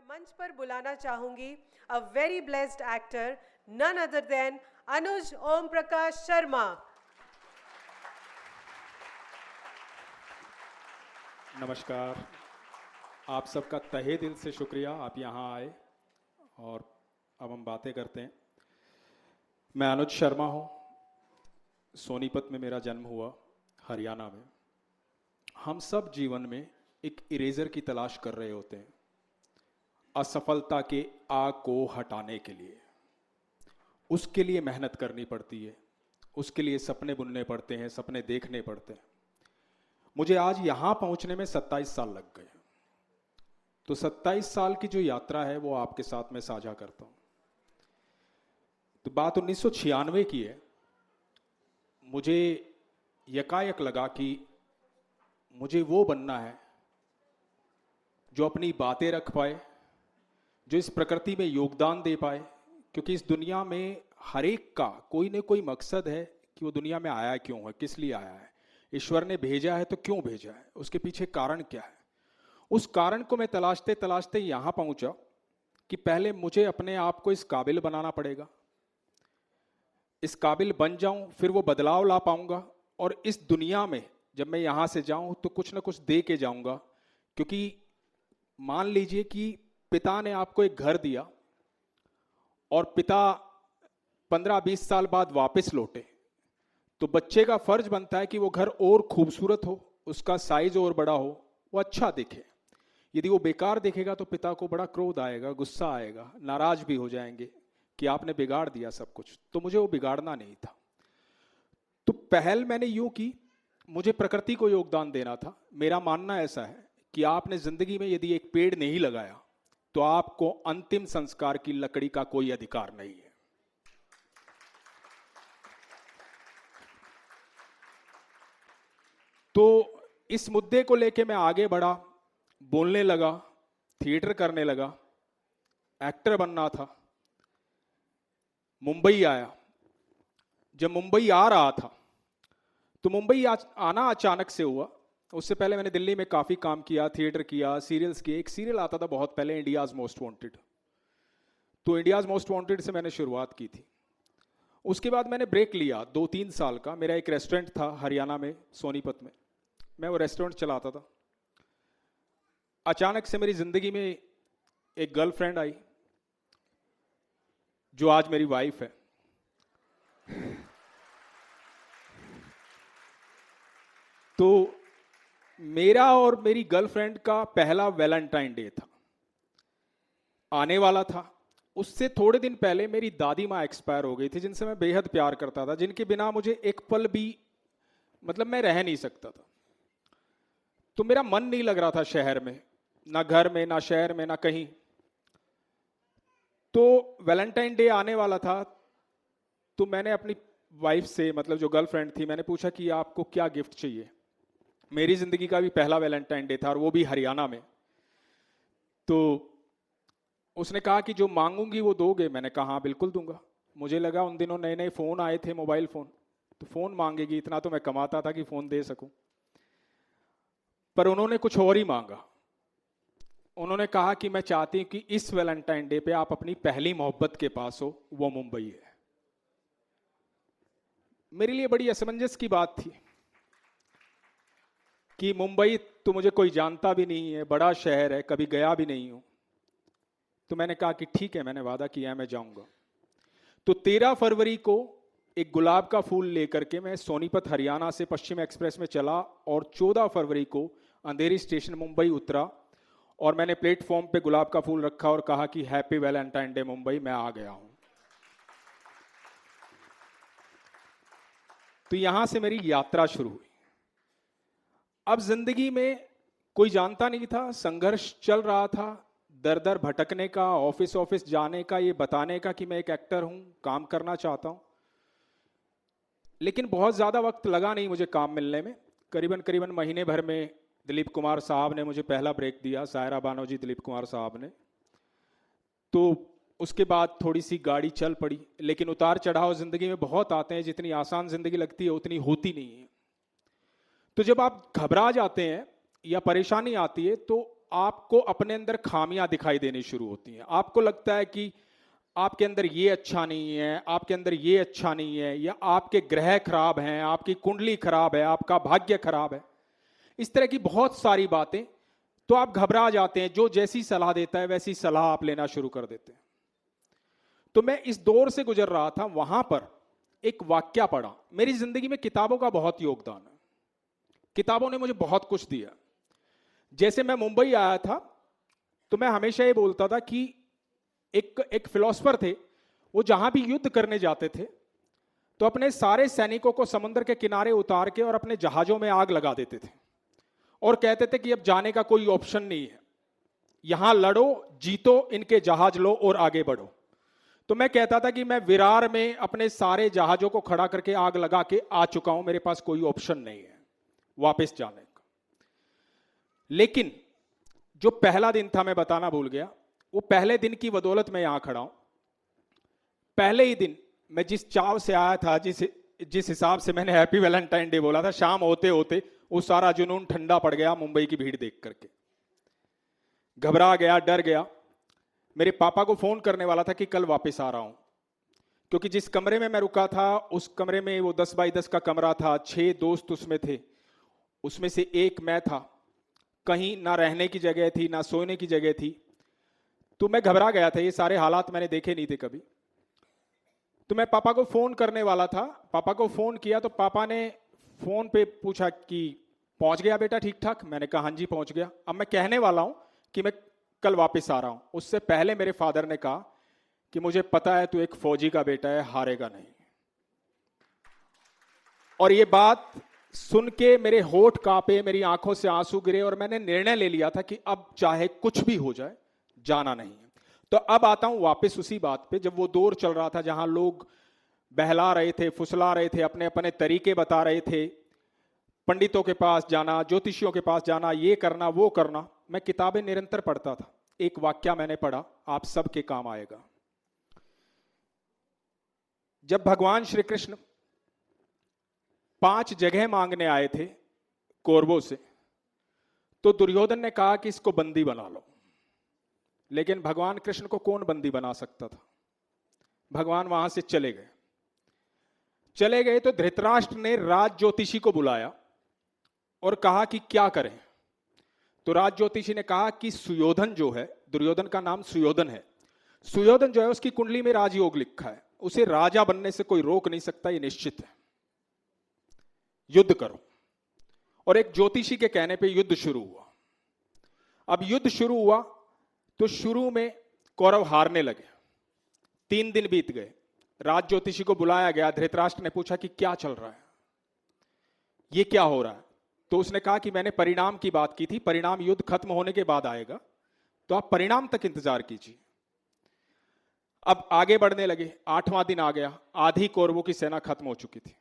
मंच पर बुलाना चाहूंगी a very blessed actor, none other than Anuj Om Prakash Sharma. नमस्कार। आप सबका तहे दिल से शुक्रिया, आप यहाँ आए और अब हम बातें करते हैं। मैं अनुज शर्मा हूँ। सोनीपत में मेरा जन्म हुआ, हरियाणा में। हम सब जीवन में एक इरेजर की तलाश कर रहे होते हैं, असफलता के आग को हटाने के लिए। उसके लिए मेहनत करनी पड़ती है, उसके लिए सपने बुनने पड़ते हैं, सपने देखने पड़ते हैं। मुझे आज यहाँ पहुँचने में 27 साल लग गए। तो 27 साल की जो यात्रा है वो आपके साथ में साझा करता हूँ। तो बात 1996 की है। मुझे यकायक लगा कि मुझे वो बनना है जो अपनी बातें रख पाए, जो इस प्रकृति में योगदान दे पाए। क्योंकि इस दुनिया में हर एक का कोई न कोई मकसद है कि वो दुनिया में आया क्यों है, किस लिए आया है। ईश्वर ने भेजा है तो क्यों भेजा है, उसके पीछे कारण क्या है। उस कारण को मैं तलाशते तलाशते यहाँ पहुँचा कि पहले मुझे अपने आप को इस काबिल बनाना पड़ेगा, इस काबिल बन जाऊं फिर वो बदलाव ला पाऊंगा। और इस दुनिया में जब मैं यहाँ से जाऊं तो कुछ ना कुछ दे के जाऊंगा। क्योंकि मान लीजिए कि पिता ने आपको एक घर दिया और पिता 15-20 साल बाद वापस लौटे, तो बच्चे का फर्ज बनता है कि वो घर और खूबसूरत हो, उसका साइज और बड़ा हो, वो अच्छा दिखे। यदि वो बेकार दिखेगा तो पिता को बड़ा क्रोध आएगा, गुस्सा आएगा, नाराज भी हो जाएंगे कि आपने बिगाड़ दिया सब कुछ। तो मुझे वो बिगाड़ना नहीं था। तो पहल मैंने यूं की, मुझे प्रकृति को योगदान देना था। मेरा मानना ऐसा है कि आपने जिंदगी में यदि एक पेड़ नहीं लगाया तो आपको अंतिम संस्कार की लकड़ी का कोई अधिकार नहीं है। तो इस मुद्दे को लेके मैं आगे बढ़ा, बोलने लगा, थिएटर करने लगा, एक्टर बनना था। मुंबई आया। जब मुंबई आ रहा था तो मुंबई आना अचानक से हुआ। उससे पहले मैंने दिल्ली में काफ़ी काम किया, थिएटर किया, सीरियल्स किए। एक सीरियल आता था बहुत पहले, इंडियाज़ मोस्ट वांटेड। तो इंडियाज़ मोस्ट वांटेड से मैंने शुरुआत की थी। उसके बाद मैंने ब्रेक लिया 2-3 साल का। मेरा एक रेस्टोरेंट था हरियाणा में, सोनीपत में। मैं वो रेस्टोरेंट चलाता था। अचानक से मेरी ज़िंदगी में एक गर्लफ्रेंड आई जो आज मेरी वाइफ है। तो मेरा और मेरी गर्लफ्रेंड का पहला वैलेंटाइन डे था, आने वाला था। उससे थोड़े दिन पहले मेरी दादी माँ एक्सपायर हो गई थी, जिनसे मैं बेहद प्यार करता था, जिनके बिना मुझे एक पल भी मतलब मैं रह नहीं सकता था। तो मेरा मन नहीं लग रहा था शहर में, ना घर में, ना शहर में, ना कहीं। तो वैलेंटाइन डे आने वाला था। तो मैंने अपनी वाइफ से, मतलब जो गर्लफ्रेंड थी, मैंने पूछा कि आपको क्या गिफ्ट चाहिए। मेरी जिंदगी का भी पहला वैलेंटाइन डे था और वो भी हरियाणा में। तो उसने कहा कि जो मांगूंगी वो दोगे। मैंने कहा हाँ बिल्कुल दूंगा। मुझे लगा उन दिनों नए नए फ़ोन आए थे, मोबाइल फ़ोन, तो फ़ोन मांगेगी, इतना तो मैं कमाता था कि फ़ोन दे सकूं। पर उन्होंने कुछ और ही मांगा। उन्होंने कहा कि मैं चाहती हूं कि इस वैलेंटाइन डे पे आप अपनी पहली मोहब्बत के पास हो, वो मुंबई है। मेरे लिए बड़ी असमंजस की बात थी कि मुंबई तो मुझे कोई जानता भी नहीं है, बड़ा शहर है, कभी गया भी नहीं हूं। तो मैंने कहा कि ठीक है, मैंने वादा किया है, मैं जाऊंगा। तो 13 फरवरी को एक गुलाब का फूल लेकर के मैं सोनीपत हरियाणा से पश्चिम एक्सप्रेस में चला और 14 फरवरी को अंधेरी स्टेशन मुंबई उतरा और मैंने प्लेटफॉर्म पे गुलाब का फूल रखा और कहा कि हैप्पी वैलेंटाइन डे मुंबई, मैं आ गया हूं। तो यहां से मेरी यात्रा शुरू हुई। अब जिंदगी में कोई जानता नहीं था, संघर्ष चल रहा था, दर दर भटकने का, ऑफिस ऑफिस जाने का, ये बताने का कि मैं एक एक्टर हूं, काम करना चाहता हूं। लेकिन बहुत ज़्यादा वक्त लगा नहीं मुझे काम मिलने में। करीबन करीबन महीने भर में दिलीप कुमार साहब ने मुझे पहला ब्रेक दिया, सायरा बानो जी, दिलीप कुमार साहब ने। तो उसके बाद थोड़ी सी गाड़ी चल पड़ी। लेकिन उतार चढ़ाव ज़िंदगी में बहुत आते हैं, जितनी आसान ज़िंदगी लगती है उतनी होती नहीं है। तो जब आप घबरा जाते हैं या परेशानी आती है तो आपको अपने अंदर खामियां दिखाई देनी शुरू होती हैं। आपको लगता है कि आपके अंदर ये अच्छा नहीं है, आपके अंदर ये अच्छा नहीं है, या आपके ग्रह खराब हैं, आपकी कुंडली खराब है, आपका भाग्य खराब है, इस तरह की बहुत सारी बातें। तो आप घबरा जाते हैं, जो जैसी सलाह देता है वैसी सलाह आप लेना शुरू कर देते हैं। तो मैं इस दौर से गुजर रहा था, वहां पर एक वाक्या पढ़ा। मेरी जिंदगी में किताबों का बहुत योगदान है, किताबों ने मुझे बहुत कुछ दिया। जैसे मैं मुंबई आया था तो मैं हमेशा ये बोलता था कि एक फिलोसफर थे, वो जहां भी युद्ध करने जाते थे तो अपने सारे सैनिकों को समुद्र के किनारे उतार के और अपने जहाजों में आग लगा देते थे और कहते थे कि अब जाने का कोई ऑप्शन नहीं है, यहां लड़ो, जीतो, इनके जहाज लो और आगे बढ़ो। तो मैं कहता था कि मैं विरार में अपने सारे जहाजों को खड़ा करके आग लगा के आ चुका हूं, मेरे पास कोई ऑप्शन नहीं है वापस जाने का। लेकिन जो पहला दिन था, मैं बताना भूल गया, वो पहले दिन की बदौलत मैं यहां खड़ा हूं। पहले ही दिन मैं जिस चाव से आया था, जिस हिसाब से मैंने हैप्पी वैलेंटाइन डे बोला था, शाम होते होते वो सारा जुनून ठंडा पड़ गया मुंबई की भीड़ देख करके। घबरा गया, डर गया। मेरे पापा को फोन करने वाला था कि कल वापस आ रहा हूं, क्योंकि जिस कमरे में मैं रुका था उस कमरे में, वो 10 बाई 10 का कमरा था, 6 दोस्त उसमें थे, उसमें से एक मैं था। कहीं ना रहने की जगह थी ना सोने की जगह थी। तो मैं घबरा गया था, ये सारे हालात मैंने देखे नहीं थे कभी। तो मैं पापा को फोन करने वाला था, पापा को फोन किया तो पापा ने फोन पे पूछा कि पहुंच गया बेटा ठीक ठाक। मैंने कहा हाँ जी पहुंच गया। अब मैं कहने वाला हूं कि मैं कल वापस आ रहा हूं, उससे पहले मेरे फादर ने कहा कि मुझे पता है तू एक फौजी का बेटा है, हारेगा नहीं। और ये बात सुन के मेरे होठ कांपे, मेरी आंखों से आंसू गिरे और मैंने निर्णय ले लिया था कि अब चाहे कुछ भी हो जाए, जाना नहीं है। तो अब आता हूं वापस उसी बात पे, जब वो दौर चल रहा था जहां लोग बहला रहे थे, फुसला रहे थे, अपने अपने तरीके बता रहे थे, पंडितों के पास जाना, ज्योतिषियों के पास जाना, ये करना वो करना। मैं किताबें निरंतर पढ़ता था। एक वाक्या मैंने पढ़ा, आप सबके काम आएगा। जब भगवान श्री कृष्ण 5 जगह मांगने आए थे कौरवों से, तो दुर्योधन ने कहा कि इसको बंदी बना लो। लेकिन भगवान कृष्ण को कौन बंदी बना सकता था? भगवान वहां से चले गए। चले गए तो धृतराष्ट्र ने राज ज्योतिषी को बुलाया और कहा कि क्या करें। तो राज ज्योतिषी ने कहा कि सुयोधन जो है, दुर्योधन का नाम सुयोधन है, सुयोधन जो है उसकी कुंडली में राजयोग लिखा है, उसे राजा बनने से कोई रोक नहीं सकता, ये निश्चित है, युद्ध करो। और एक ज्योतिषी के कहने पे युद्ध शुरू हुआ। अब युद्ध शुरू हुआ तो शुरू में कौरव हारने लगे। 3 दिन बीत गए, राज ज्योतिषी को बुलाया गया। धृतराष्ट्र ने पूछा कि क्या चल रहा है, ये क्या हो रहा है? तो उसने कहा कि मैंने परिणाम की बात की थी, परिणाम युद्ध खत्म होने के बाद आएगा, तो आप परिणाम तक इंतजार कीजिए। अब आगे बढ़ने लगे। 8वां दिन आ गया, आधी कौरवों की सेना खत्म हो चुकी थी।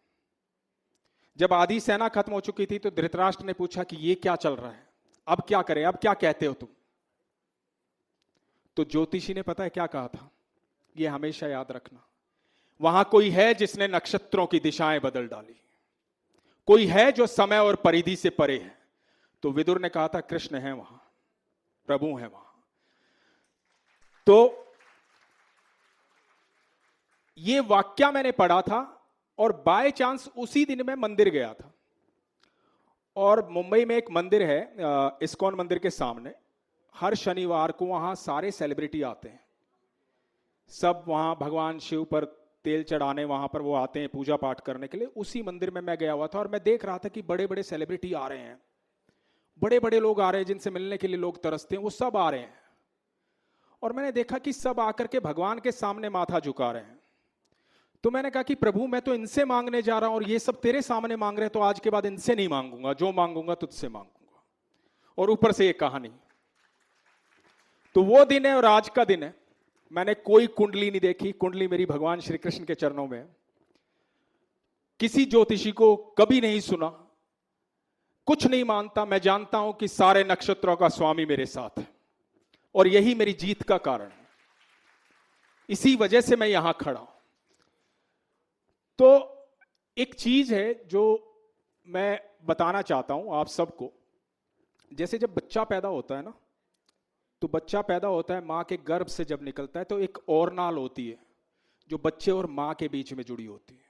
जब आधी सेना खत्म हो चुकी थी तो धृतराष्ट्र ने पूछा कि ये क्या चल रहा है, अब क्या करें, अब क्या कहते हो तुम? तो ज्योतिषी ने पता है क्या कहा था? ये हमेशा याद रखना, वहां कोई है जिसने नक्षत्रों की दिशाएं बदल डाली, कोई है जो समय और परिधि से परे है। तो विदुर ने कहा था कृष्ण है वहां, प्रभु है वहां। तो ये वाक्या मैंने पढ़ा था और बाय चांस उसी दिन मैं मंदिर गया था। और मुंबई में एक मंदिर है इस्कॉन मंदिर के सामने, हर शनिवार को वहां सारे सेलिब्रिटी आते हैं, सब वहां भगवान शिव पर तेल चढ़ाने वहां पर वो आते हैं पूजा पाठ करने के लिए। उसी मंदिर में मैं गया हुआ था और मैं देख रहा था कि बड़े बड़े सेलिब्रिटी आ रहे हैं, बड़े बड़े लोग आ रहे हैं जिनसे मिलने के लिए लोग तरसते हैं, वो सब आ रहे हैं। और मैंने देखा कि सब आकर के भगवान के सामने माथा झुका रहे हैं। तो मैंने कहा कि प्रभु मैं तो इनसे मांगने जा रहा हूं और ये सब तेरे सामने मांग रहे हैं, तो आज के बाद इनसे नहीं मांगूंगा, जो मांगूंगा तुझसे मांगूंगा। और ऊपर से ये कहानी। तो वो दिन है और आज का दिन है। मैंने कोई कुंडली नहीं देखी, कुंडली मेरी भगवान श्री कृष्ण के चरणों में। किसी ज्योतिषी को कभी नहीं सुना, कुछ नहीं मानता। मैं जानता हूं कि सारे नक्षत्रों का स्वामी मेरे साथ है और यही मेरी जीत का कारण है। इसी वजह से मैं यहां खड़ा हूं। तो एक चीज है जो मैं बताना चाहता हूं आप सबको। जैसे जब बच्चा पैदा होता है ना, तो बच्चा पैदा होता है, माँ के गर्भ से जब निकलता है तो एक और नाल होती है जो बच्चे और माँ के बीच में जुड़ी होती है।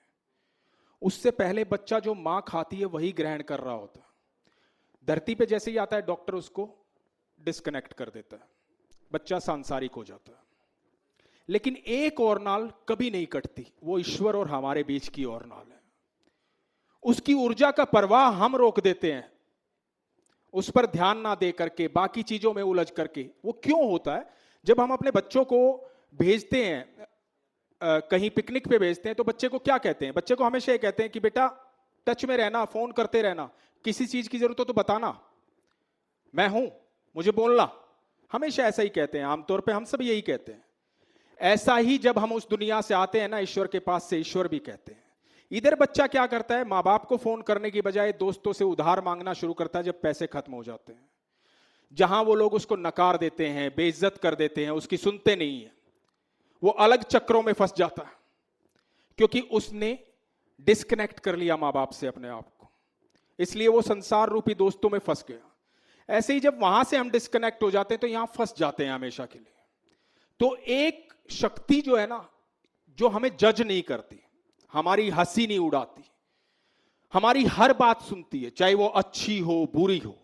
उससे पहले बच्चा जो माँ खाती है वही ग्रहण कर रहा होता है। धरती पे जैसे ही आता है डॉक्टर उसको डिस्कनेक्ट कर देता है, बच्चा सांसारिक हो जाता है। लेकिन एक और नाल कभी नहीं कटती, वो ईश्वर और हमारे बीच की और नाल है। उसकी ऊर्जा का प्रवाह हम रोक देते हैं, उस पर ध्यान ना दे करके, बाकी चीजों में उलझ करके। वो क्यों होता है? जब हम अपने बच्चों को भेजते हैं कहीं पिकनिक पे भेजते हैं तो बच्चे को क्या कहते हैं? बच्चे को हमेशा ये कहते हैं कि बेटा टच में रहना, फोन करते रहना, किसी चीज की जरूरत हो तो बताना, मैं हूं, मुझे बोलना। हमेशा ऐसा ही कहते हैं, आमतौर पे हम सब यही कहते हैं। ऐसा ही जब हम उस दुनिया से आते हैं ना, ईश्वर के पास से, ईश्वर भी कहते हैं। इधर बच्चा क्या करता है? माँ बाप को फोन करने की बजाय दोस्तों से उधार मांगना शुरू करता है जब पैसे खत्म हो जाते हैं। जहां वो लोग उसको नकार देते हैं, बेइज्जत कर देते हैं, उसकी सुनते नहीं है, वो अलग चक्रों में फंस जाता है क्योंकि उसने डिस्कनेक्ट कर लिया माँ बाप से अपने आप को। इसलिए वो संसार रूपी दोस्तों में फंस गया। ऐसे ही जब वहां से हम डिस्कनेक्ट हो जाते हैं तो यहां फंस जाते हैं हमेशा के लिए। तो एक शक्ति जो है ना, जो हमें जज नहीं करती, हमारी हंसी नहीं उड़ाती, हमारी हर बात सुनती है, चाहे वो अच्छी हो बुरी हो,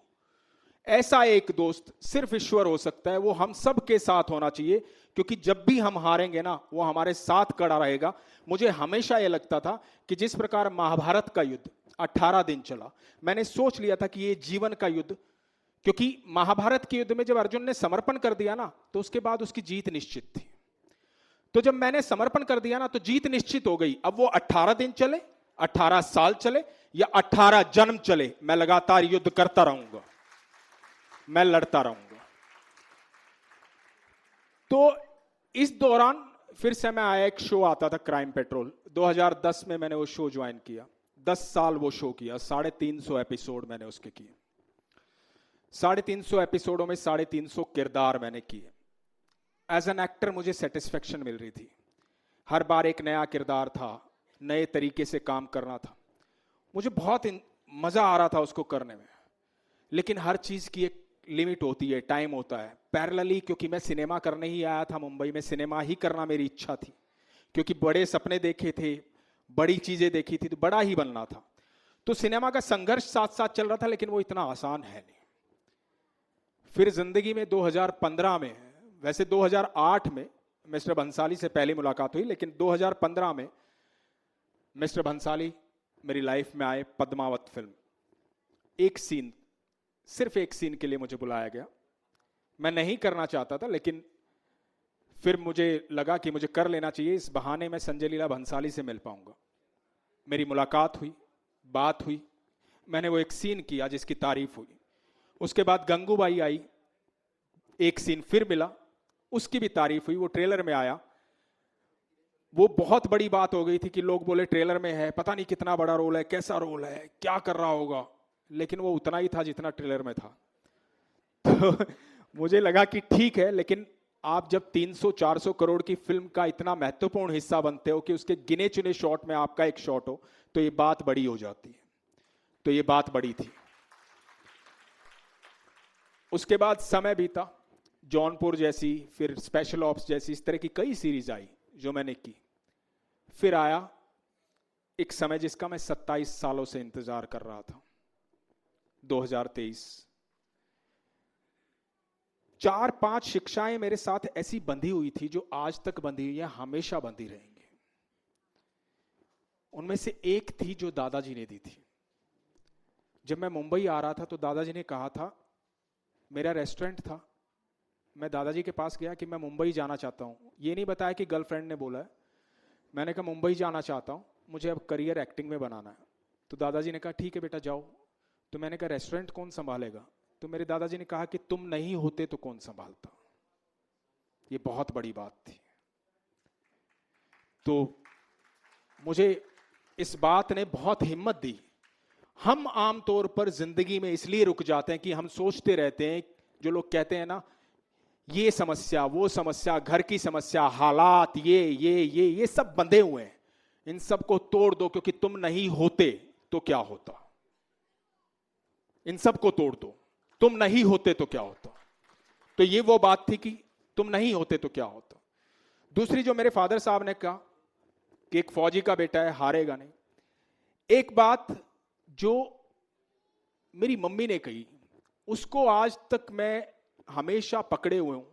ऐसा एक दोस्त सिर्फ ईश्वर हो सकता है। वो हम सब के साथ होना चाहिए, क्योंकि जब भी हम हारेंगे ना, वो हमारे साथ खड़ा रहेगा। मुझे हमेशा यह लगता था कि जिस प्रकार महाभारत का युद्ध 18 दिन चला, मैंने सोच लिया था कि ये जीवन का युद्ध, क्योंकि महाभारत के युद्ध में जब अर्जुन ने समर्पण कर दिया ना, तो उसके बाद उसकी जीत निश्चित थी। तो जब मैंने समर्पण कर दिया ना, तो जीत निश्चित हो गई। अब वो 18 दिन चले, 18 साल चले या 18 जन्म चले, मैं लगातार युद्ध करता रहूंगा, मैं लड़ता रहूंगा। तो इस दौरान फिर से मैं आया, एक शो आता था क्राइम पेट्रोल, 2010 में मैंने वो शो ज्वाइन किया। 10 साल वो शो किया, 350 एपिसोड मैंने उसके किए। 350 एपिसोडों में 350 किरदार मैंने किए। एज एन एक्टर मुझे सेटिस्फेक्शन मिल रही थी। हर बार एक नया किरदार था, नए तरीके से काम करना था, मुझे बहुत मजा आ रहा था उसको करने में। लेकिन हर चीज की एक लिमिट होती है, टाइम होता है। पैरेलली, क्योंकि मैं सिनेमा करने ही आया था मुंबई में, सिनेमा ही करना मेरी इच्छा थी, क्योंकि बड़े सपने देखे थे, बड़ी चीजें देखी थी, तो बड़ा ही बनना था। तो सिनेमा का संघर्ष साथ साथ चल रहा था, लेकिन वो इतना आसान है नहीं। फिर जिंदगी में 2015 में, वैसे 2008 में मिस्टर भंसाली से पहले मुलाकात हुई, लेकिन 2015 में मिस्टर भंसाली मेरी लाइफ में आए। पद्मावत फिल्म, एक सीन, सिर्फ एक सीन के लिए मुझे बुलाया गया। मैं नहीं करना चाहता था, लेकिन फिर मुझे लगा कि मुझे कर लेना चाहिए, इस बहाने मैं संजय लीला भंसाली से मिल पाऊंगा। मेरी मुलाकात हुई, बात हुई, मैंने वो एक सीन किया जिसकी तारीफ हुई। उसके बाद गंगूबाई आई, एक सीन फिर मिला, उसकी भी तारीफ हुई, वो ट्रेलर में आया। वो बहुत बड़ी बात हो गई थी कि लोग बोले ट्रेलर में है, पता नहीं कितना बड़ा रोल है, कैसा रोल है, क्या कर रहा होगा। लेकिन वो उतना ही था जितना ट्रेलर में था। तो मुझे लगा कि ठीक है, लेकिन आप जब 300-400 करोड़ की फिल्म का इतना महत्वपूर्ण हिस्सा बनते हो कि उसके गिने चुने शॉट में आपका एक शॉट हो, तो ये बात बड़ी हो जाती है। तो ये बात बड़ी थी। उसके बाद समय बीता, जौनपुर जैसी, फिर स्पेशल ऑप्स जैसी, इस तरह की कई सीरीज आई जो मैंने की। फिर आया एक समय जिसका मैं 27 सालों से इंतजार कर रहा था, 2023। 4-5 शिक्षाएं मेरे साथ ऐसी बंधी हुई थी जो आज तक बंधी हुई है, हमेशा बंधी रहेंगी। उनमें से एक थी जो दादाजी ने दी थी। जब मैं मुंबई आ रहा था तो दादाजी ने कहा था, मेरा रेस्टोरेंट था, मैं दादाजी के पास गया कि मैं मुंबई जाना चाहता हूँ। ये नहीं बताया कि गर्लफ्रेंड ने बोला है। मैंने कहा मुंबई जाना चाहता हूँ, मुझे अब करियर एक्टिंग में बनाना है। तो दादाजी ने कहा ठीक है बेटा जाओ। तो मैंने कहा रेस्टोरेंट कौन संभालेगा? तो मेरे दादाजी ने कहा कि तुम नहीं होते तो कौन संभालता। ये बहुत बड़ी बात थी। तो मुझे इस बात ने बहुत हिम्मत दी। हम आमतौर पर जिंदगी में इसलिए रुक जाते हैं कि हम सोचते रहते हैं, जो लोग कहते हैं ना, ये समस्या, वो समस्या, घर की समस्या, हालात, ये सब बंधे हुए हैं, इन सब को तोड़ दो, क्योंकि तुम नहीं होते तो क्या होता। इन सब को तोड़ दो, तुम नहीं होते तो क्या होता। तो ये वो बात थी कि तुम नहीं होते तो क्या होता। दूसरी जो मेरे फादर साहब ने कहा कि एक फौजी का बेटा है, हारेगा नहीं। एक बात जो मेरी मम्मी ने कही, उसको आज तक मैं हमेशा पकड़े हुए हूं।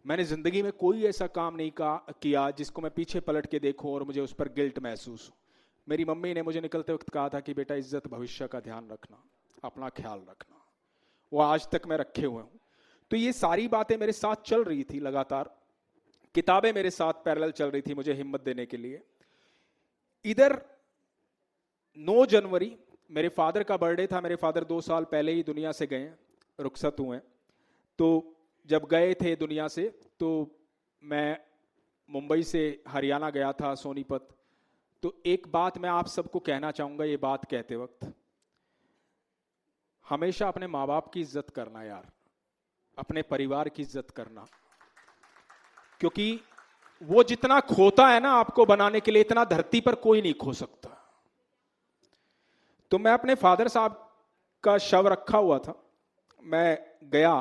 मैंने जिंदगी में कोई ऐसा काम नहीं किया जिसको मैं पीछे पलट के देखूं और मुझे उस पर गिल्ट महसूस हो। मेरी मम्मी ने मुझे निकलते वक्त कहा था कि बेटा इज्जत भविष्य का ध्यान रखना, अपना ख्याल रखना। वो आज तक मैं रखे हुए हूं। तो ये सारी बातें मेरे साथ चल रही थी लगातार, किताबें मेरे साथ पैरेलल चल रही थी मुझे हिम्मत देने के लिए। इधर 9 जनवरी मेरे फादर का बर्थडे था। मेरे फादर 2 साल पहले ही दुनिया से गए, रुखसत हुए। तो जब गए थे दुनिया से तो मैं मुंबई से हरियाणा गया था, सोनीपत। तो एक बात मैं आप सबको कहना चाहूंगा ये बात कहते वक्त, हमेशा अपने माँ बाप की इज्जत करना यार, अपने परिवार की इज्जत करना, क्योंकि वो जितना खोता है ना आपको बनाने के लिए, इतना धरती पर कोई नहीं खो सकता। तो मैं अपने फादर साहब का शव रखा हुआ था, मैं गया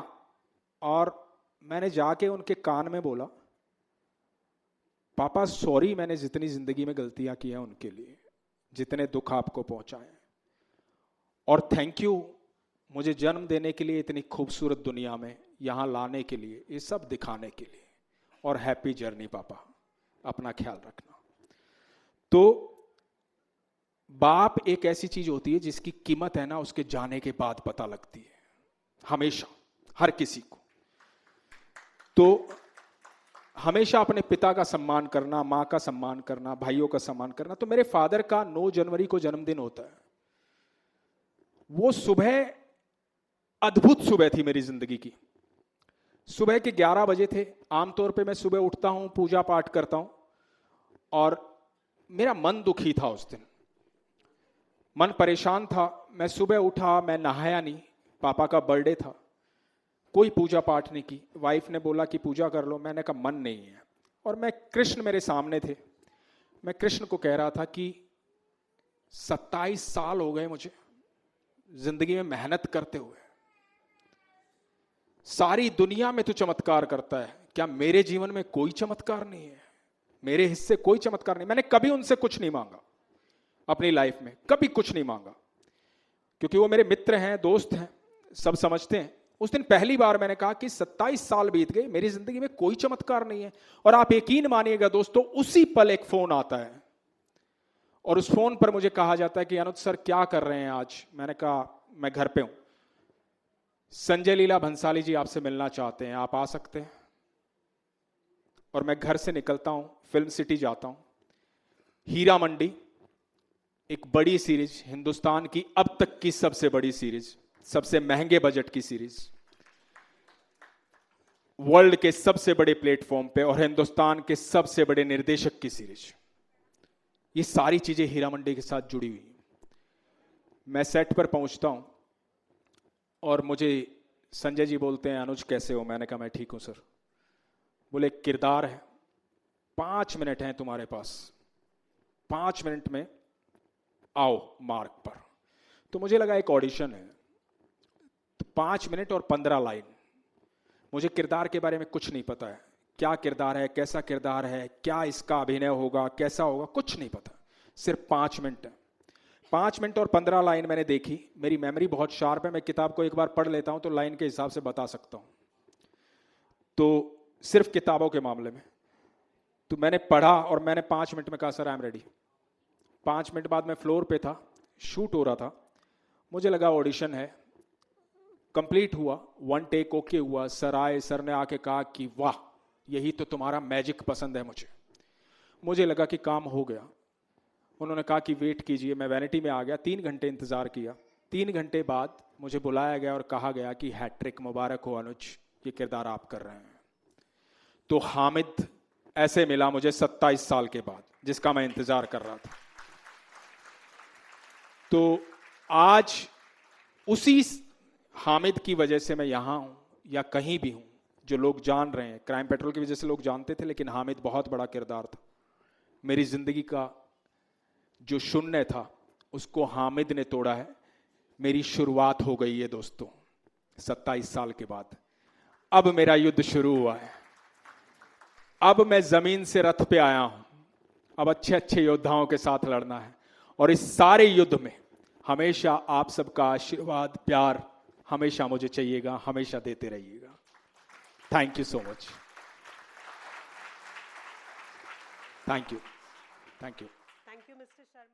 और मैंने जाके उनके कान में बोला, पापा सॉरी, मैंने जितनी जिंदगी में गलतियां की हैं उनके लिए, जितने दुख आपको पहुंचाए, और थैंक यू मुझे जन्म देने के लिए, इतनी खूबसूरत दुनिया में यहां लाने के लिए, ये सब दिखाने के लिए, और हैप्पी जर्नी पापा, अपना ख्याल रखना। तो बाप एक ऐसी चीज होती है जिसकी कीमत है ना उसके जाने के बाद पता लगती है, हमेशा, हर किसी को। तो हमेशा अपने पिता का सम्मान करना, मां का सम्मान करना, भाइयों का सम्मान करना। तो मेरे फादर का 9 जनवरी को जन्मदिन होता है। वो सुबह अद्भुत सुबह थी मेरी जिंदगी की। सुबह के 11 बजे थे। आमतौर पे मैं सुबह उठता हूं, पूजा पाठ करता हूं, और मेरा मन दुखी था उस दिन, मन परेशान था। मैं सुबह उठा, मैं नहाया नहीं, पापा का बर्थडे था, कोई पूजा पाठ नहीं की। वाइफ ने बोला कि पूजा कर लो, मैंने कहा मन नहीं है। और मैं, कृष्ण मेरे सामने थे, मैं कृष्ण को कह रहा था कि 27 साल हो गए मुझे जिंदगी में मेहनत करते हुए, सारी दुनिया में तू चमत्कार करता है, क्या मेरे जीवन में कोई चमत्कार नहीं है? मेरे हिस्से कोई चमत्कार नहीं। मैंने कभी उनसे कुछ नहीं मांगा अपनी लाइफ में, कभी कुछ नहीं मांगा, क्योंकि वो मेरे मित्र हैं, दोस्त हैं, सब समझते हैं। उस दिन पहली बार मैंने कहा कि 27 साल बीत गए, मेरी जिंदगी में कोई चमत्कार नहीं है। और आप यकीन मानिएगा दोस्तों, उसी पल एक फोन आता है और उस फोन पर मुझे कहा जाता है कि अनुज सर क्या कर रहे हैं आज? मैंने कहा मैं घर पे हूं, संजय लीला भंसाली जी आपसे मिलना चाहते हैं, आप आ सकते हैं? और मैं घर से निकलता हूं, फिल्म सिटी जाता हूं। हीरा मंडी, एक बड़ी सीरीज, हिंदुस्तान की अब तक की सबसे बड़ी सीरीज, सबसे महंगे बजट की सीरीज, वर्ल्ड के सबसे बड़े प्लेटफॉर्म पे, और हिंदुस्तान के सबसे बड़े निर्देशक की सीरीज। ये सारी चीजें हीरा मंडी के साथ जुड़ी हुई। मैं सेट पर पहुंचता हूं और मुझे संजय जी बोलते हैं, अनुज कैसे हो? मैंने कहा मैं ठीक हूं सर। बोले किरदार है, 5 मिनट हैं तुम्हारे पास, 5 मिनट में आओ मार्ग पर। तो मुझे लगा एक ऑडिशन है, तो 5 मिनट और 15 लाइन। मुझे किरदार के बारे में कुछ नहीं पता है, क्या किरदार है, कैसा किरदार है, क्या इसका अभिनय होगा, कैसा होगा, कुछ नहीं पता। सिर्फ 5 मिनट है। 5 मिनट और 15 लाइन मैंने देखी। मेरी मेमोरी बहुत शार्प है, मैं किताब को एक बार पढ़ लेता हूं तो लाइन के हिसाब से बता सकता हूं। तो सिर्फ किताबों के मामले में तो मैंने पढ़ा और मैंने 5 मिनट में कहा sir I am ready. 5 minute बाद मैं फ्लोर पे था, शूट हो रहा था। मुझे लगा ऑडिशन है, कंप्लीट हुआ, 1 टेक ओके हुआ। सर आए, सर ने आके कहा कि वाह यही तो तुम्हारा मैजिक पसंद है मुझे। मुझे लगा कि काम हो गया। उन्होंने कहा कि वेट कीजिए। मैं वैनिटी में आ गया, 3 घंटे इंतजार किया। 3 घंटे बाद मुझे बुलाया गया और कहा गया कि हैट्रिक मुबारक हो अनुज, ये किरदार आप कर रहे हैं। तो हामिद ऐसे मिला मुझे 27 साल के बाद, जिसका मैं इंतजार कर रहा था। तो आज उसी हामिद की वजह से मैं यहां हूं या कहीं भी हूं, जो लोग जान रहे हैं। क्राइम पेट्रोल की वजह से लोग जानते थे, लेकिन हामिद बहुत बड़ा किरदार था। मेरी जिंदगी का जो शून्य था उसको हामिद ने तोड़ा है। मेरी शुरुआत हो गई है दोस्तों 27 साल के बाद। अब मेरा युद्ध शुरू हुआ है। अब मैं जमीन से रथ पे आया हूं। अब अच्छे अच्छे योद्धाओं के साथ लड़ना है और इस सारे युद्ध में हमेशा आप सबका आशीर्वाद, प्यार हमेशा मुझे चाहिएगा, हमेशा देते रहिएगा। Thank you so much. Thank you. Thank you. Thank you, Mr. Sharma.